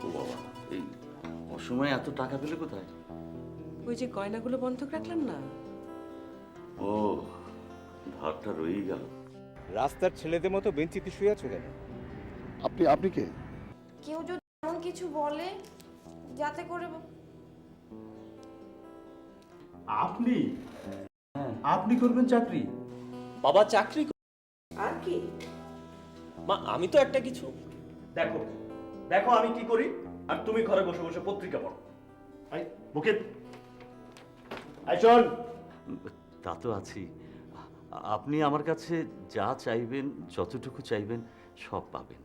ও বাবা, এই অসময়ে এত টাকা পেলে কোথায়? ওই যে গয়নাগুলো বন্ধক রাখলাম না। ও, ধারটা রয়েই গেল। রাস্তার ছেলেদের মতো বেঞ্চিতে শুয়ে আছো কেন? আপনি আপনি কে? কেউ যদি এমন কিছু বলে যাতে করে আপনি আপনি করবেন চাকরি? বাবা চাকরি আর কি? মা আমি তো একটা কিছু দেখো দেখো আমি কি করি, আর তুমি ঘরে বসে বসে পত্রিকা পড়ো। আই বুকে আই শোন, তা তো আছি। আপনি আমার কাছে যা চাইবেন, যতটুকু চাইবেন সব পাবেন।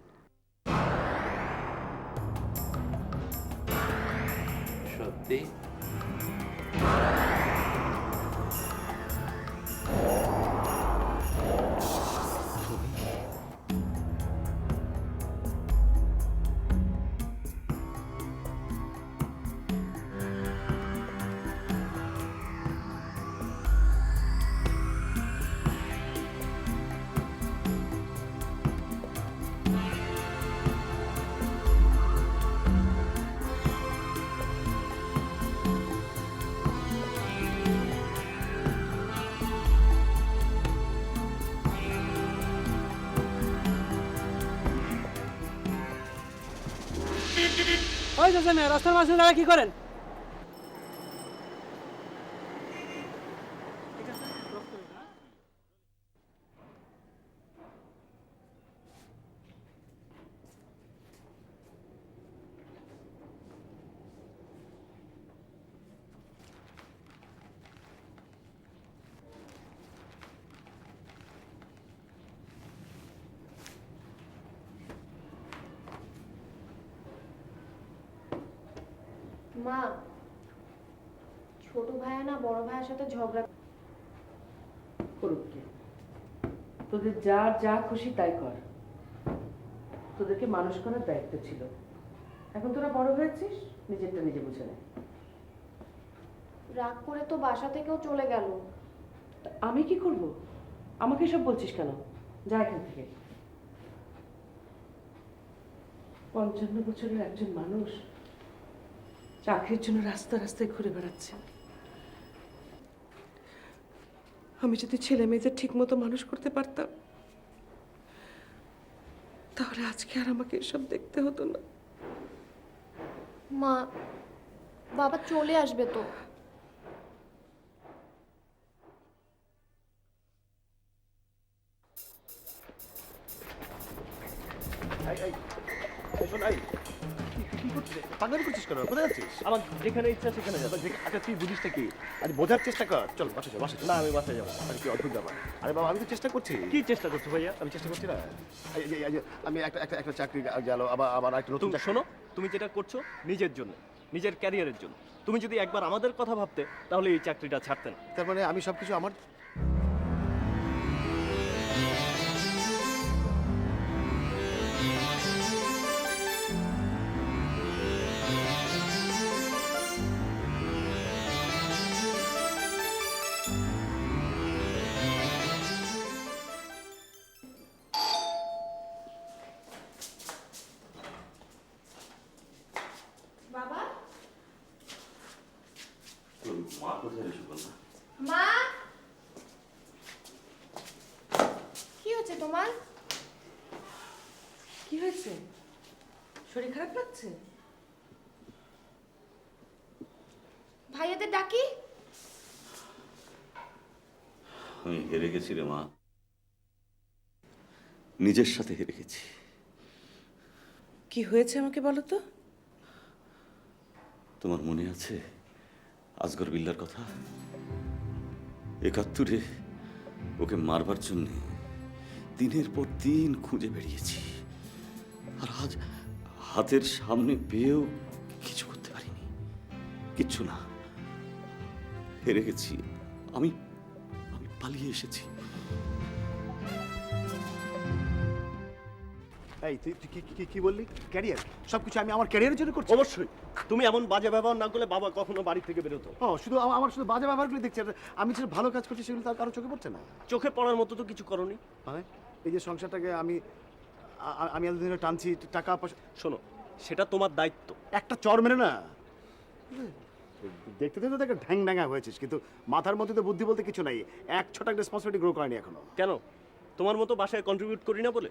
সত্যি ওই চাচা মিয়া, রাস্তার মাঝে দাঁড়া কি করেন? মা, ছোট ভাইয়া না বড় ভাইয়ের সাথে ঝগড়া করুক কে? তোদের যার যা খুশি তাই কর। তোদেরকে মানুষ করার দায়িত্ব ছিল, এখন তোরা বড় হয়েছিস, নিজেরটা নিজে বুঝে নে। রাগ করে তো বাসা থেকেও চলে গেল। তা আমি কি করব? আমাকে সব বলছিস কেন? যা এখান থেকে। 55 বছরের একজন মানুষ চাকরির জন্য রাস্তা রাস্তায় ঘুরে বেড়াচ্ছে। আমি যদি ছেলে মেয়েদের ঠিক মতো মানুষ করতে পারতাম, তাহলে আজকে আর আমাকে এসব দেখতে হতো না। মা, বাবা চলে আসবে তো। আই আই আই শোন, আই কি করছিস? পাগলামি করছিস কেন? কোথায় যাচ্ছিস? আমার যেখানে ইচ্ছা সেখানে যাবো। আচ্ছা তুই বুঝিসটা কি? আরে বোঝার চেষ্টা কর। চল বাসা যা, বাসা যা। না আমি বাসায় যাবো। আরে কি অদ্ভুত ব্যাপার। আরে বাবা আমি তো চেষ্টা করছি। কি চেষ্টা করছো ভাইয়া? আমি চেষ্টা করছি না। এই যে আমি একটা চাকরি গেল, আবার একটা নতুন তুমি শোনো, তুমি যেটা করছো নিজের জন্য, নিজের ক্যারিয়ারের জন্য। তুমি যদি একবার আমাদের কথা ভাবতে তাহলে এই চাকরিটা ছাড়তে না। তার মানে আমি সবকিছু আমার বাবা, তোর মা কোথায় রে সুকন্যা? মা, কি হচ্ছে তোমার? কি হয়েছে? শরীর খারাপ লাগছে? ভাইয়াদের ডাকি? আমি হেরে গেছি রে মা, নিজের সাথে হেরে গেছি। কি হয়েছে আমাকে বলো তো। তোমার মনে আছে আসগর বিল্লার কথা? 71-এ ওকে মারবার জন্য দিনের পর দিন খুঁজে বেরিয়েছি, আর আজ হাতের সামনে পেয়েও কিছু করতে পারিনি। কিচ্ছু না, হেরে গেছি। আমি আমি পালিয়ে এসেছি। এই তুই কি বললি? ক্যারিয়ার? সবকিছু আমি আমার ক্যারিয়ারের জন্য করছি? অবশ্যই। তুমি এমন বাজে ব্যবহার না করলে বাবা কখনো বাড়ি থেকে বেরোতো। শুধু আমার শুধু বাজে ব্যবহারগুলো দেখছি, আর আমি যেটা ভালো কাজ করছি সেগুলো তার কারো চোখে পড়ছে না। চোখে পড়ার মতো তো কিছু করনি। মানে এই যে সংসারটাকে আমি আমি এতদিন ধরে টানছি টাকা পয়সা। শোনো, সেটা তোমার দায়িত্ব। একটা চর মেরে না, দেখতে দেখতে দেখে ঢ্যাং ড্যাঙা হয়েছিস, কিন্তু মাথার মধ্যে তো বুদ্ধি বলতে কিছু নাই। এক ছটাক রেসপন্সিবিলিটি গ্রো করেনি এখনো। কেন? তোমার মতো বাসায় কন্ট্রিবিউট করি না বলে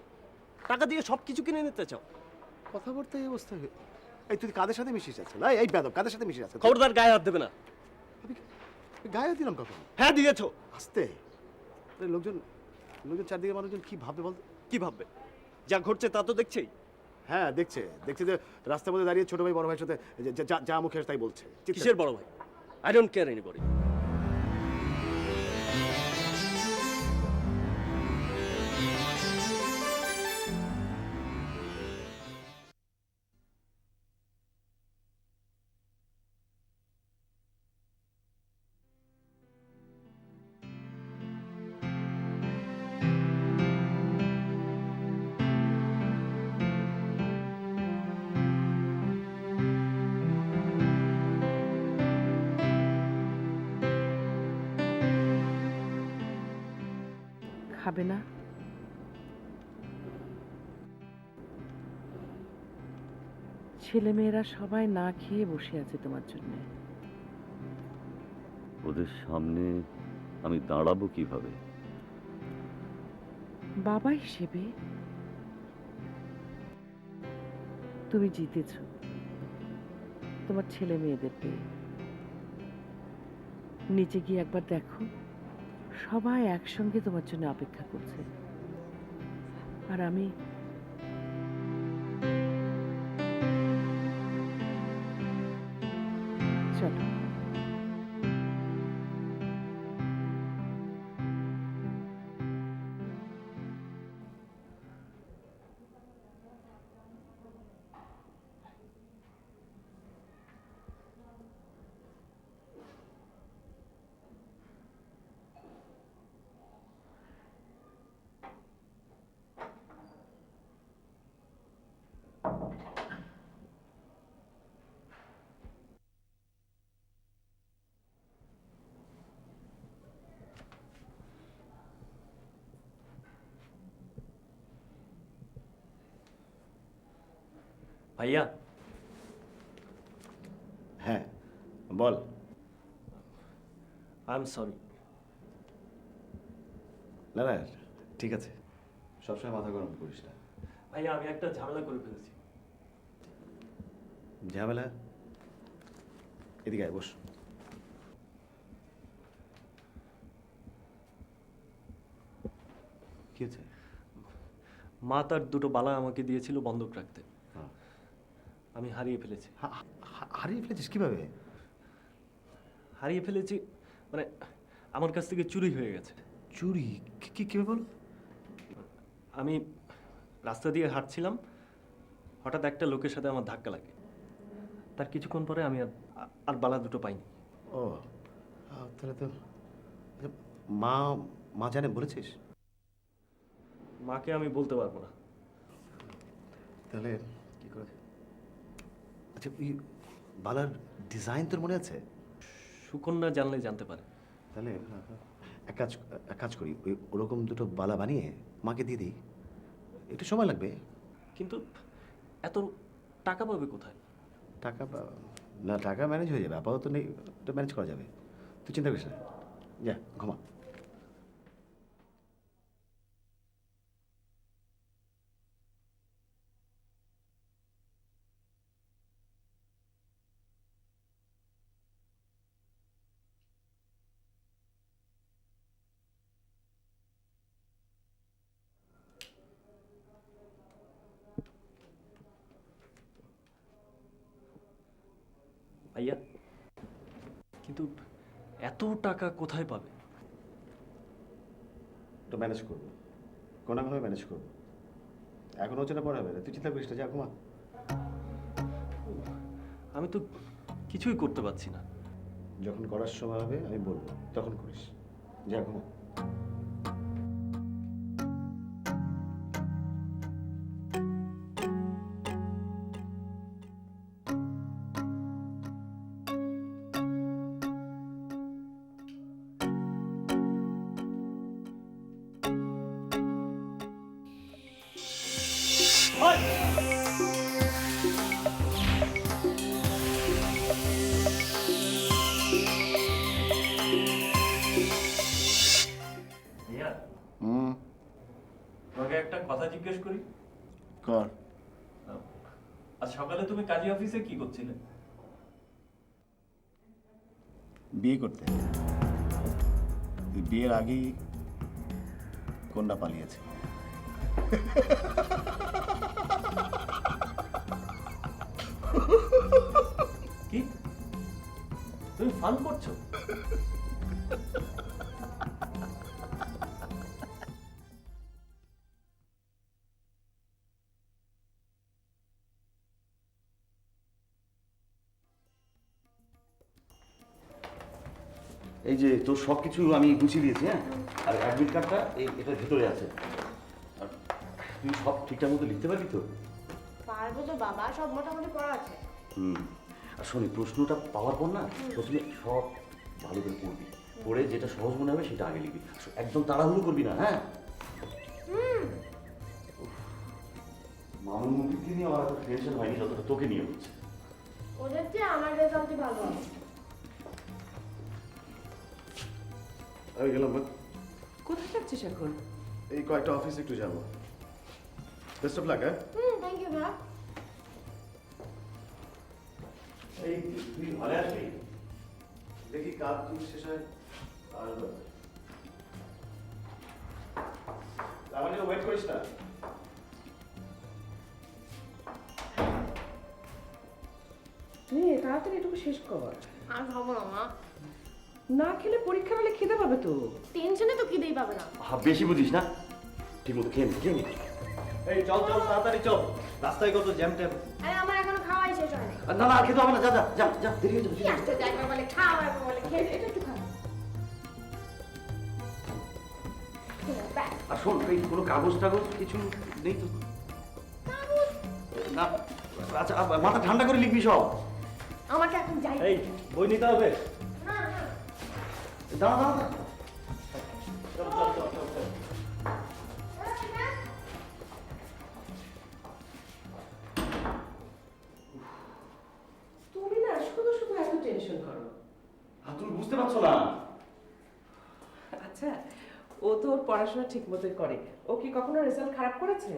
টাকা দিয়ে সব কিছু কিনে নিতে চাও? কথাবার্তা এই অবস্থা। এই তুই কাদের সাথে মিশিস আছে? এই বেদব কাদের সাথে মিশিস আছে? খবরদার গায়ে হাত দেবে না। গায়ে দিলাম কখন? হ্যাঁ দিয়েছো। আস্তে। লোকজন লোকজন চারদিকে মানুষজন কি ভাববে বল? কি ভাববে? যা ঘটছে তা তো দেখছেই। হ্যাঁ দেখছে যে রাস্তার মধ্যে দাঁড়িয়ে ছোট ভাই বড় ভাইয়ের সাথে যা মুখে আসে তাই বলছে। কিসের বড় ভাই? I don't care anybody. খাবে না? ছেলেমেয়েরা সবাই না খেয়ে বসে আছে তোমার জন্য। ওদের সামনে আমি দাঁড়াবো কিভাবে? বাবা হিসেবে তুমি জিতেছ তোমার ছেলে মেয়েদের পেয়ে। নিচে গিয়ে একবার দেখো, সবাই একসঙ্গে তোমার জন্য অপেক্ষা করছে। আর আমি চলো। ভাইয়া, হ্যাঁ বল। I am sorry. না না ঠিক আছে, সবসময় মাথা গরম করিস না। ভাইয়া, আমি একটা ঝামেলা করে ফেলেছি। ঝামেলা? এদিকে আয়, বস। কি হচ্ছে? মা তার দুটো বালা আমাকে দিয়েছিল বন্ধক রাখতে। হ্যাঁ। আমি হারিয়ে ফেলেছি। হারিয়ে ফেলেছিস কিভাবে? হারিয়ে ফেলেছি মানে আমার কাছ থেকে চুরি হয়ে গেছে। চুরি? কিভাবে বল? আমি রাস্তা দিয়ে হাঁটছিলাম, হঠাৎ একটা লোকের সাথে আমার ধাক্কা লাগে। তার কিছুক্ষণ পরে আমি আর বালা দুটো পাইনি। ও তাহলে তো আচ্ছা, মা মা জানে বলেছিস? মাকে আমি বলতে পারবো না। তাহলে কি করে? আচ্ছা ওই বালার ডিজাইন তোর মনে আছে? সুকন্যা জানলে জানতে পারে। তাহলে এক কাজ করি, ওই ওরকম দুটো বালা বানিয়ে মাকে দিয়ে দিই। একটু সময় লাগবে। কিন্তু এত টাকা পাবে কোথায়? টাকা ম্যানেজ হয়ে যাবে, আপাতত নেই, ওটা ম্যানেজ করা যাবে। তুই চিন্তা করিস না, যা ঘুমা। ভাইয়া, কিন্তু এত টাকা কোথায় পাবে? ওটা ম্যানেজ করবো, কোনোভাবে ম্যানেজ করবো। এখন হচ্ছে না, পরে হবে না, তুই চিন্তা করিস না, যা ঘুমা। আমি তো কিছুই করতে পারছি না। যখন করার সময় হবে আমি বলবো, তখন করিস, যা ঘুমা। জিজ্ঞেস করি? কর। আজ সকালে তুমি কাজী অফিসে কি করছিলে? বিয়ে করতে। বিয়ের আগেই কন্যা পালিয়েছে। কি তুমি ফান করছো? এই যে তোর সব কিছু আমি গুছিয়ে দিয়েছি, হ্যাঁ? আর অ্যাডমিট কার্ডটা এটার ভেতরে আছে। আর তুই সব ঠিকঠাক মতো লিখতে পারবি তো? পারবো তো বাবা, সব মোটামুটি পড়া আছে। হুম। আর শোনি, প্রশ্নটা পাওয়ার পর না প্রথমে সব ভালো করে পড়বি, পড়ে যেটা সহজ মনে হবে সেটা আগে লিখবি, একদম তাড়াহুড়ো করবি না, হ্যাঁ? মামুন মুখে নিয়ে আমার এত টেনশন হয়নি যতটা তোকে নিয়ে হচ্ছে। ওদের চেয়ে আমার রেজাল্টই ভালো হবে। আমি গেলাম মা। কোথায় যাচ্ছিস এখন? এই কয়েকটা অফিসে একটু যাবো। বেস্ট অফ লাক, হ্যাঁ? থ্যাংক ইউ ভাইয়া। এই তুই ঘরে আসবি? দেখি কাজ শেষ হয় আর আমার জন্য ওয়েট করিস না। নে তাড়াতাড়ি এটুকু শেষ কর। আর খাবো না মা, না খেলে পরীক্ষা হলে খিদে পাবে তো। টেনশনে তো খিদেই পাবে না। বেশি বুঝিস না, ঠিক মতো খেয়ে নে, খেয়ে নে। এই চল চল তাড়াতাড়ি চল, রাস্তায় কত জ্যাম ট্যাম। আরে আমার এখনো খাওয়াই শেষ হয়নি। না না, আর খেতে হবে না, যা যা যা যা, দেরি হয়ে যাবে। কি আসতে যাই একবার বলে খাও, একবার বলে খেয়ে এটা একটু খাও। ব্যাস। আর শোন, এই কোনো কাগজ টাগজ কিছু নেই তো? না, আচ্ছা মাথা ঠান্ডা করে লিখবি সব। আমাকে এখন যাই। এই বই নিতে হবে। না না, দাঁড়া দাঁড়া দাঁড়া। চল চল চল চল চল। তুমি না শুধু শুধু এত টেনশন করো। আর তুমি বুঝতে পারছো না? আচ্ছা, ও তো ওর পড়াশোনা ঠিক মতোই করে। ও কি কখনো রেজাল্ট খারাপ করেছে?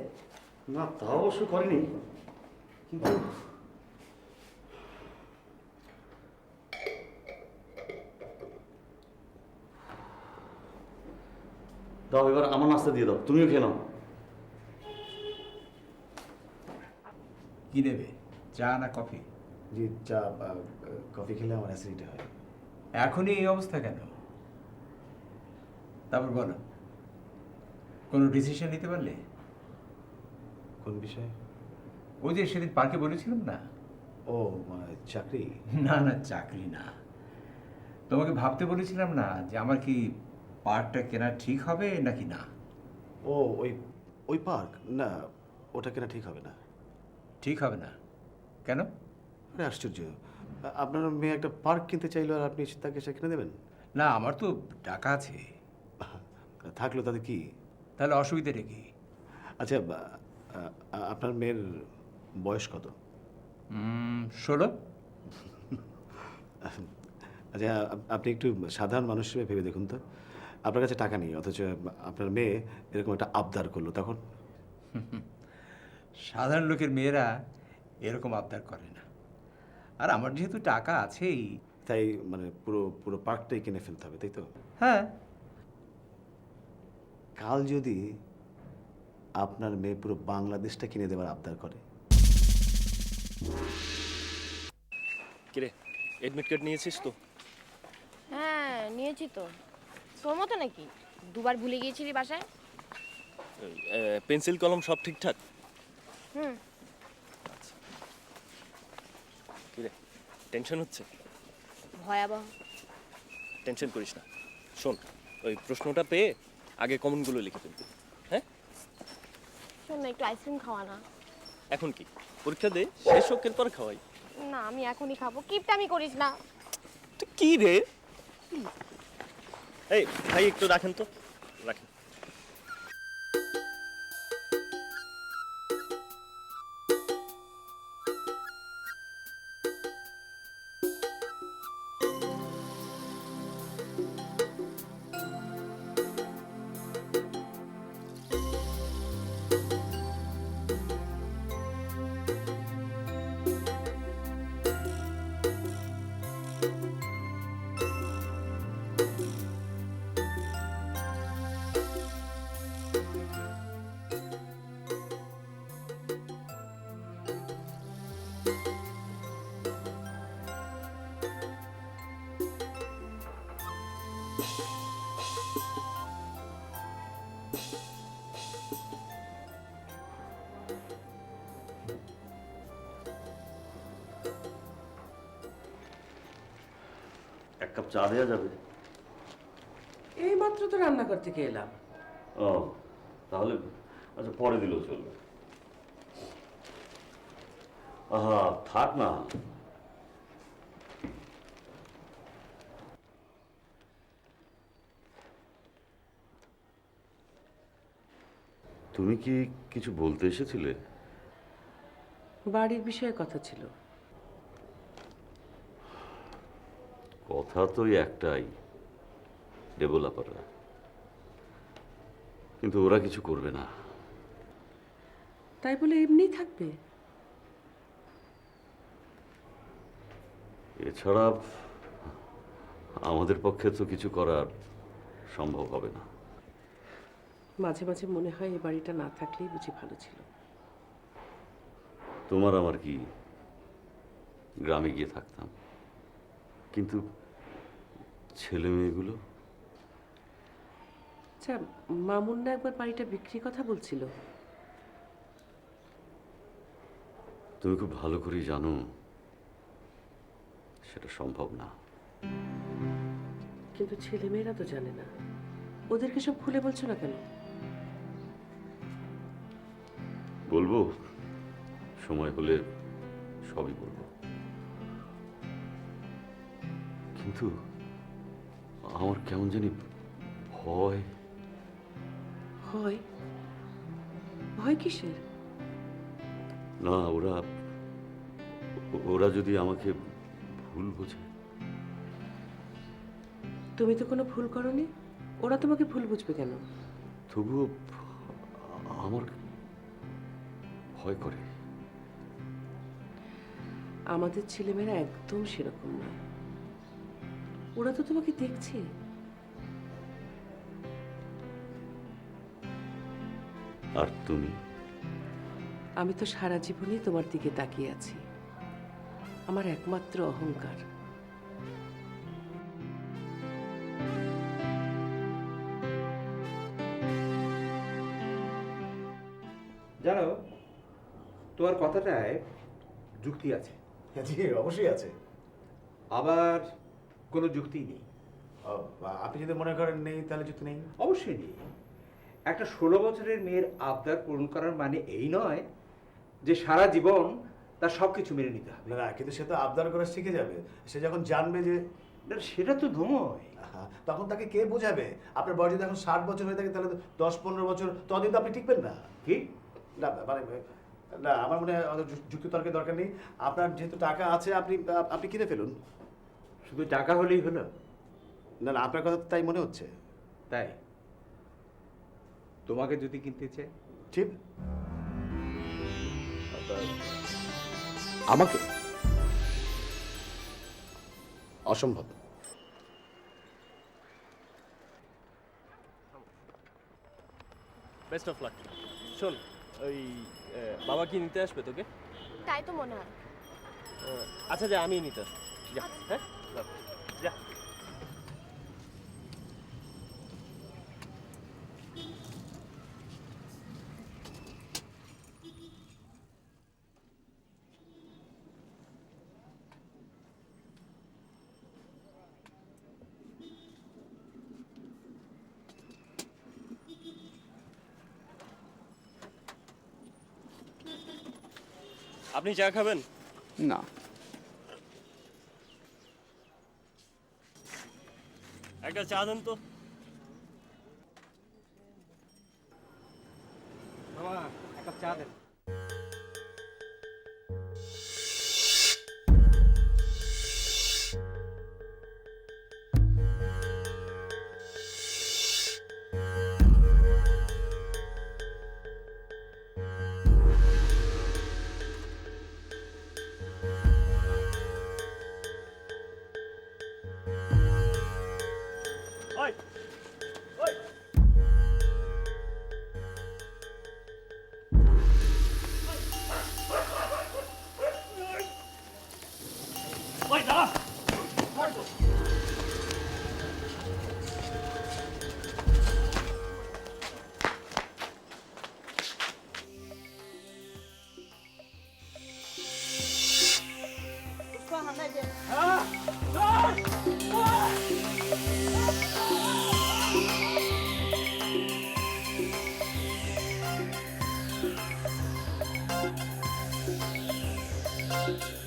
না, তা অবশ্য করেনি, কিন্তু দাও এবার আমার নাস্তা দিয়ে দাও, তুমিও খেয়ে নাও। কি নেবে, চা না কফি? জি, চা। কফি খেলে আমার অ্যাসিডিটি হয়। এখনই এই অবস্থা কেন? তারপর বলো, কোনো ডিসিশন নিতে পারলে? কোন বিষয়ে? ওই যে সেদিন পার্কে বলেছিলাম না? ও চাকরি। না না, চাকরি না। তোমাকে ভাবতে বলেছিলাম না যে আমার কি পার্কটা কেনা ঠিক হবে নাকি না? ও ওই ওই পার্ক না, ওটা কেনা ঠিক হবে না। ঠিক হবে না কেন? আরে আশ্চর্য, আপনার মেয়ে একটা পার্ক কিনতে চাইলো আর আপনি তাকে সে কিনে দেবেন? না, আমার তো টাকা আছে। থাকলো তাতে কি? তাহলে অসুবিধাটা কি? আচ্ছা, আপনার মেয়ের বয়স কত? 16। আচ্ছা, আপনি একটু সাধারণ মানুষ হিসেবে ভেবে দেখুন তো, আপনার কাছে টাকা নেই অথচ আপনার মেয়ে এরকম একটা আবদার করলো, তখন? সাধারণ লোকের মেয়েরা এরকম আবদার করে না। আর আমার যেহেতু টাকা আছেই। তাই মানে পুরো পুরো পার্কটাই কিনে ফেলতে হবে, তাই তো? হ্যাঁ। কাল যদি আপনার মেয়ে পুরো বাংলাদেশটা কিনে দেওয়ার আবদার করে? কিরে, এডমিট কার্ড নিয়েছিস তো? হ্যাঁ নিয়েছি তো। তোর মতো নাকি দুবার ভুলে গিয়েছিলি বাসায়? পেন্সিল কলম সব ঠিকঠাক? হুম। কিরে, টেনশন হচ্ছে? ভয়াবহ। টেনশন করিস না, শোন, ওই প্রশ্নটা পেয়ে আগে কমনগুলো লিখে ফেলবি, হ্যাঁ? শোন না, একটু আইসক্রিম খাওয়া না? এখন কি পরীক্ষা দে, শেষ হোক এরপর খাওয়াই। না আমি এখনই খাবো, কিপটামি করিস না। তুই কি রে? এই ভাই একটু রাখেন তো, রাখেন। কাপ চা দেওয়া যাবে? এই মাত্র তো রান্নাঘর থেকে এলাম। ও তাহলে আচ্ছা, পরে দিলেও চলবে। আহা, থাক না। তুমি কি কিছু বলতে এসেছিলে? বাড়ির বিষয়ে কথা ছিল। কথা তো একটাই, ডেভেলপাররা। কিন্তু ওরা কিছু করবে না। তাই বলে এমনি থাকবে? এছাড়া আমাদের পক্ষে তো কিছু করার সম্ভব হবে না। মাঝে মাঝে মনে হয় এই বাড়িটা না থাকলেই বুঝি ভালো ছিল। তোমার আমার কি, গ্রামে গিয়ে থাকতাম, কিন্তু ছেলে মেয়েগুলো। আচ্ছা, মামুন না একবার বাড়িটা বিক্রির কথা বলছিল? তুমি খুব ভালো করেই জানো সেটা সম্ভব না। কিন্তু ছেলেমেয়েরা তো জানে না। ওদেরকে সব খুলে বলছো না কেন? বলবো, সময় হলে সবই বলবো। কিন্তু আমার কেমন জানি ভয়। ভয়? ভয় কিসের? না, ওরা যদি আমাকে ভুল বোঝে। তুমি তো কোনো ভুল করনি, ওরা তোমাকে ভুল বুঝবে কেন? তবুও আমার ভয় করে। আমাদের ছেলেমেয়েরা একদম সেরকম নয়। ওরা তো তোমাকে দেখছে। আর তুমি? আমি তো সারা জীবনই তোমার দিকে তাকিয়ে আছি, আমার একমাত্র অহংকার। জানো, তোমার কথাটায় যুক্তি আছে, জি অবশ্যই আছে। আবার কোনো যুক্তি নেই। ও, আপনি যদি মনে করেন নেই তাহলে যুক্তি নেই। অবশ্যই নেই। একটা 16 বছরের মেয়ের আবদার পূরণ করার মানে এই নয় যে সারা জীবন তার সব কিছু মেনে নিতে হবে। না না, কিন্তু সে তো আবদার করা শিখে যাবে। সে যখন জানবে যে না, সেটা তো ধুমোয়। তখন তাকে কে বোঝাবে? আপনার বয়স যদি এখন 60 বছর হয়ে থাকে তাহলে তো 10-15 বছর ততদিন তো আপনি টিকবেন না। কি? না মানে না, আমার মনে হয় অত যুক্তিতর্কের দরকার নেই। আপনার যেহেতু টাকা আছে আপনি আপনি কিনে ফেলুন। শুধু টাকা হলেই হলো? না না, আপনার কথা তো তাই মনে হচ্ছে। তাই তোমাকে যদি কিনতে চাই? ঠিক। আমাকে? অসম্ভব। Best of luck. শোন, ওই বাবা কি নিতে আসবে তোকে? তাই তো মনে হয়। আচ্ছা, যা, আমি নিতে আসবো। যা, হ্যাঁ, যা, যা। আপনি চা খাবেন? না। একটা চা দেন তো। বাবা, এক কাপ চা দেন। ওই, ওই। ওই, দাঁড়া। उसको हमें दे। Ah! না